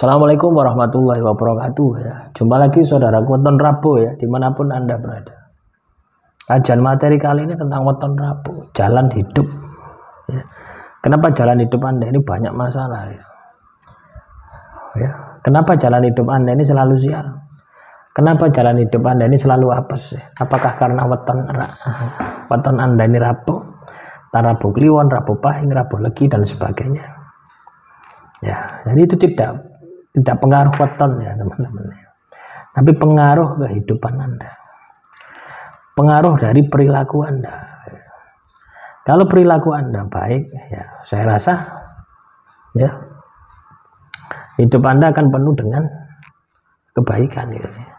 Assalamualaikum warahmatullahi wabarakatuh ya. Jumpa lagi saudaraku weton Rabu ya, dimanapun Anda berada. Kajian materi kali ini tentang weton Rabu, jalan hidup ya. Kenapa jalan hidup Anda ini banyak masalah ya? Kenapa jalan hidup Anda ini selalu sial? Kenapa jalan hidup Anda ini selalu apes ya? Apakah karena weton Anda ini Rabu? Rabu Kliwon, Rabu Pahing, Rabu Legi dan sebagainya. Ya, jadi itu tidak pengaruh weton ya teman-teman, tapi pengaruh kehidupan Anda, pengaruh dari perilaku Anda. Kalau perilaku Anda baik ya, saya rasa ya hidup Anda akan penuh dengan kebaikan gitu ya.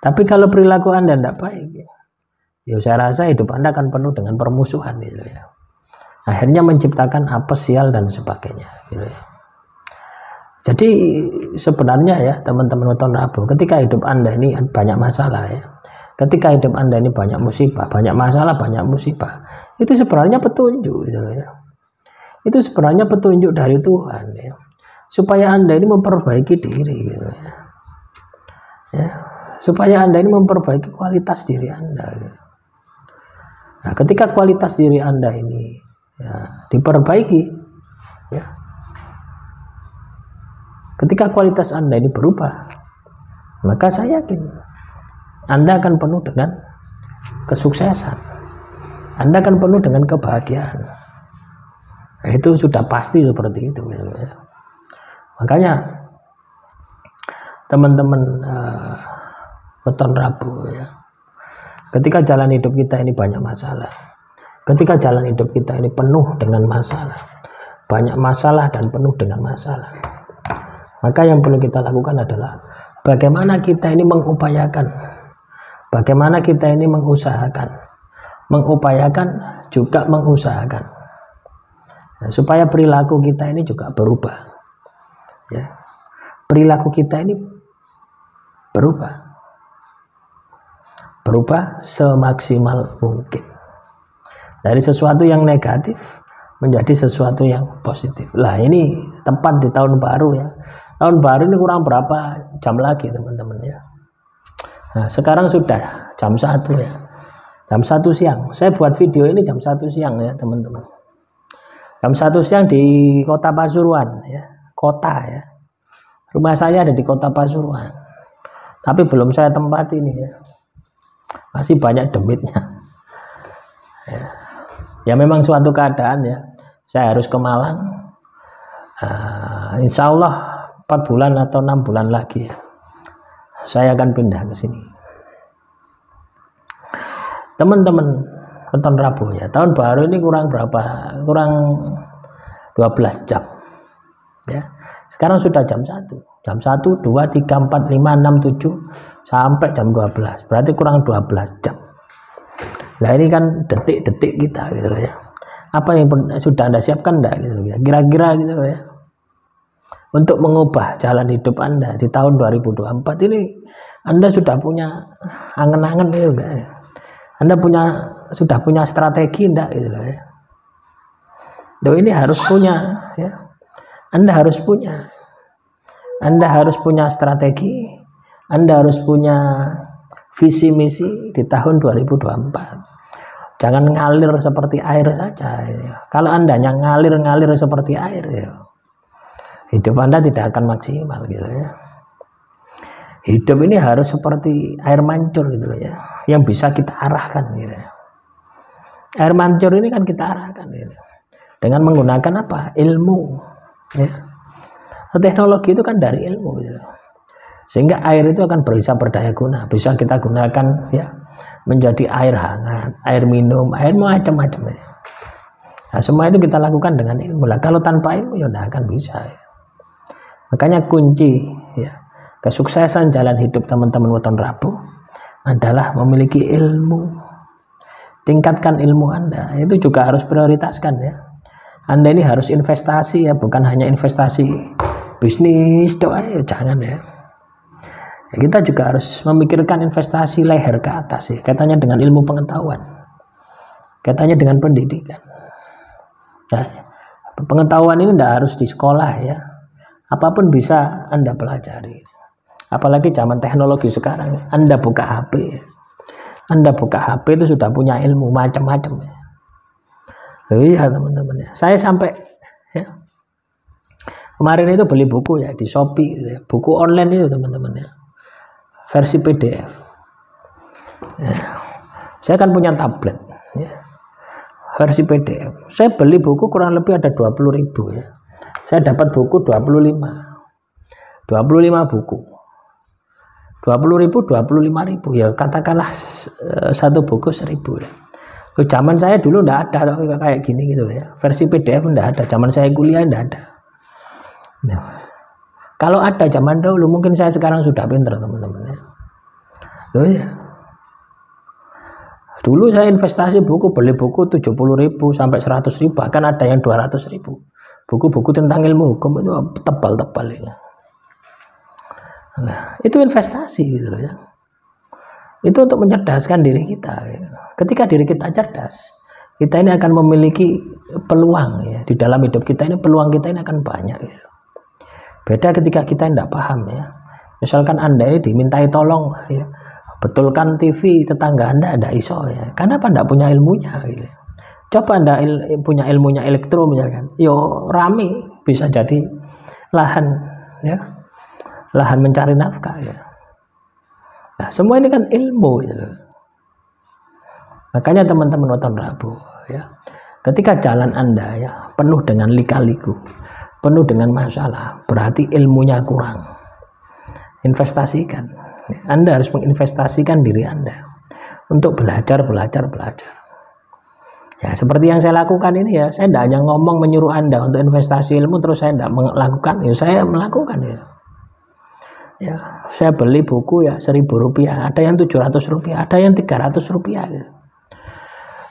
Tapi kalau perilaku Anda tidak baik ya, saya rasa hidup Anda akan penuh dengan permusuhan gitu ya. Akhirnya menciptakan apes, sial dan sebagainya gitu ya. Jadi sebenarnya ya teman-teman weton Rabu, ketika hidup Anda ini banyak masalah ya, ketika hidup Anda ini banyak musibah, banyak masalah, banyak musibah, itu sebenarnya petunjuk gitu ya. Itu sebenarnya petunjuk dari Tuhan ya, supaya Anda ini memperbaiki diri gitu ya. Ya, supaya Anda ini memperbaiki kualitas diri Anda gitu. Nah, ketika kualitas diri Anda ini ya diperbaiki ya, ketika kualitas Anda ini berubah, maka saya yakin Anda akan penuh dengan kesuksesan, Anda akan penuh dengan kebahagiaan. Nah, itu sudah pasti seperti itu ya. Makanya teman-teman weton Rabu ya, ketika jalan hidup kita ini banyak masalah, ketika jalan hidup kita ini penuh dengan masalah, banyak masalah dan penuh dengan masalah, maka yang perlu kita lakukan adalah bagaimana kita ini mengupayakan, bagaimana kita ini mengupayakan juga mengusahakan ya, supaya perilaku kita ini juga berubah ya. Perilaku kita ini berubah semaksimal mungkin dari sesuatu yang negatif menjadi sesuatu yang positif. Lah ini tepat di tahun baru ya. Tahun baru ini kurang berapa jam lagi teman-teman ya. Nah, sekarang sudah jam 1 ya. Jam 1 siang. Saya buat video ini jam 1 siang ya teman-teman. Jam 1 siang di Kota Pasuruan ya. Kota ya. Rumah saya ada di Kota Pasuruan. Tapi belum saya tempati ini ya. Masih banyak demitnya. Ya memang suatu keadaan ya. Saya harus ke Malang. Insya Allah 4 bulan atau 6 bulan lagi ya, saya akan pindah ke sini. Teman-teman weton Rabu ya, tahun baru ini kurang berapa? Kurang 12 jam ya. Sekarang sudah jam 1. Jam 1, 2, 3, 4, 5, 6, 7 sampai jam 12. Berarti kurang 12 jam. Nah, ini kan detik-detik kita gitu loh ya. Apa yang sudah Anda siapkan enggak gitu loh ya. Kira-kira gitu loh ya. Untuk mengubah jalan hidup Anda di tahun 2024 ini, Anda sudah punya angen-angen ya enggak ya? Anda sudah punya strategi enggak gitu loh ya. Loh, ini harus punya ya. Anda harus punya strategi, Anda harus punya visi misi di tahun 2024. Jangan ngalir seperti air saja ya. Kalau Anda yang ngalir seperti air ya, hidup Anda tidak akan maksimal gitu ya. Hidup ini harus seperti air mancur gitu ya, yang bisa kita arahkan gitu ya. Air mancur ini kan kita arahkan gitu, dengan menggunakan apa? Ilmu ya. Teknologi itu kan dari ilmu gitu. Sehingga air itu akan bisa berdaya guna, bisa kita gunakan ya menjadi air hangat, air minum, air macam-macam ya. Nah, semua itu kita lakukan dengan ilmu lah. Kalau tanpa ilmu ya tidak akan bisa ya. Makanya kunci ya kesuksesan jalan hidup teman-teman weton Rabu adalah memiliki ilmu. Tingkatkan ilmu Anda. Itu juga harus prioritaskan ya. Anda ini harus investasi ya, bukan hanya investasi bisnis doa ya, jangan ya. Ya, kita juga harus memikirkan investasi leher ke atas ya, katanya dengan ilmu pengetahuan, katanya dengan pendidikan. Nah, pengetahuan ini tidak harus di sekolah ya, apapun bisa Anda pelajari. Apalagi zaman teknologi sekarang, Anda buka HP, Anda buka HP itu sudah punya ilmu macam-macam. Iya teman-teman ya. Saya sampai ya, kemarin itu beli buku ya di Shopee, ya, buku online itu teman-teman ya, versi PDF. Ya. Saya kan punya tablet, ya, versi PDF. Saya beli buku kurang lebih ada 20.000 ya. Saya dapat buku 25 buku. 20.000, 25.000 ya, katakanlah satu buku 1.000 ya. Zaman saya dulu enggak ada kayak gini gitu ya. Versi PDF enggak ada. Zaman saya kuliah enggak ada. Nah, kalau ada zaman dahulu mungkin saya sekarang sudah pintar teman-teman ya. Loh ya. Dulu saya investasi buku, beli buku 70.000 sampai 100.000, bahkan ada yang 200.000. Buku-buku tentang ilmu hukum itu tebal-tebal ini. Nah, itu investasi gitu loh ya. Itu untuk mencerdaskan diri kita. Ya. Ketika diri kita cerdas, kita ini akan memiliki peluang ya. Di dalam hidup kita ini peluang kita ini akan banyak ya. Beda ketika kita tidak paham ya. Misalkan Anda ini dimintai tolong ya, betulkan TV tetangga Anda ada iso ya. Kenapa tidak punya ilmunya gitu. Coba Anda punya ilmunya elektro misalkan. Yo rame bisa jadi lahan ya. Lahan mencari nafkah ya. Nah, semua ini kan ilmu gitu loh. Makanya teman-teman weton Rabu ya. Ketika jalan Anda ya penuh dengan lika-liku, penuh dengan masalah, berarti ilmunya kurang. Investasikan. Anda harus menginvestasikan diri Anda untuk belajar. Ya, seperti yang saya lakukan ini ya, saya tidak hanya ngomong menyuruh Anda untuk investasi ilmu terus saya tidak melakukan, ya saya melakukan ya. Ya, saya beli buku ya 1.000 rupiah, ada yang 700 rupiah, ada yang 300 rupiah gitu.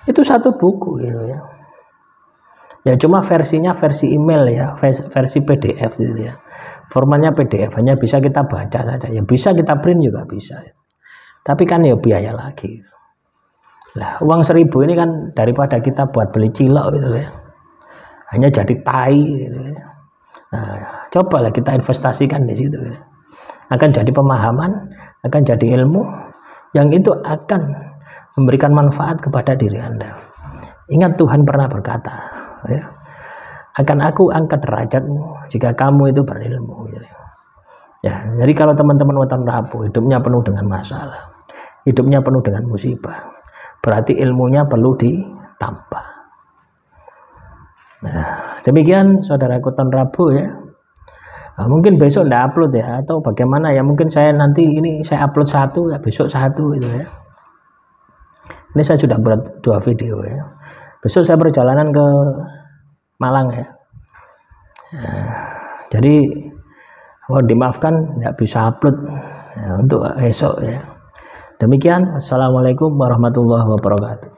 Itu satu buku gitu ya. Ya cuma versinya versi email ya, versi PDF gitu ya. Formatnya PDF, hanya bisa kita baca saja. Ya bisa kita print juga bisa. Ya. Tapi kan ya biaya lagi. Lah uang 1.000 ini kan daripada kita buat beli cilok gitu ya. Hanya jadi tai gitu ya. Nah, cobalah kita investasikan di situ gitu. Akan jadi pemahaman, akan jadi ilmu yang itu akan memberikan manfaat kepada diri Anda. Ingat Tuhan pernah berkata, ya, akan aku angkat derajatmu jika kamu itu berilmu. Ya, jadi kalau teman-teman weton Rabu hidupnya penuh dengan masalah, hidupnya penuh dengan musibah, berarti ilmunya perlu ditambah. Nah, demikian saudaraku weton Rabu ya. Nah, mungkin besok tidak upload ya, atau bagaimana ya, mungkin saya nanti ini saya upload satu ya, besok satu gitu ya. Ini saya sudah buat 2 video ya. Besok saya perjalanan ke Malang ya. Nah, jadi mohon dimaafkan tidak bisa upload ya, untuk esok ya. Demikian, wassalamualaikum warahmatullahi wabarakatuh.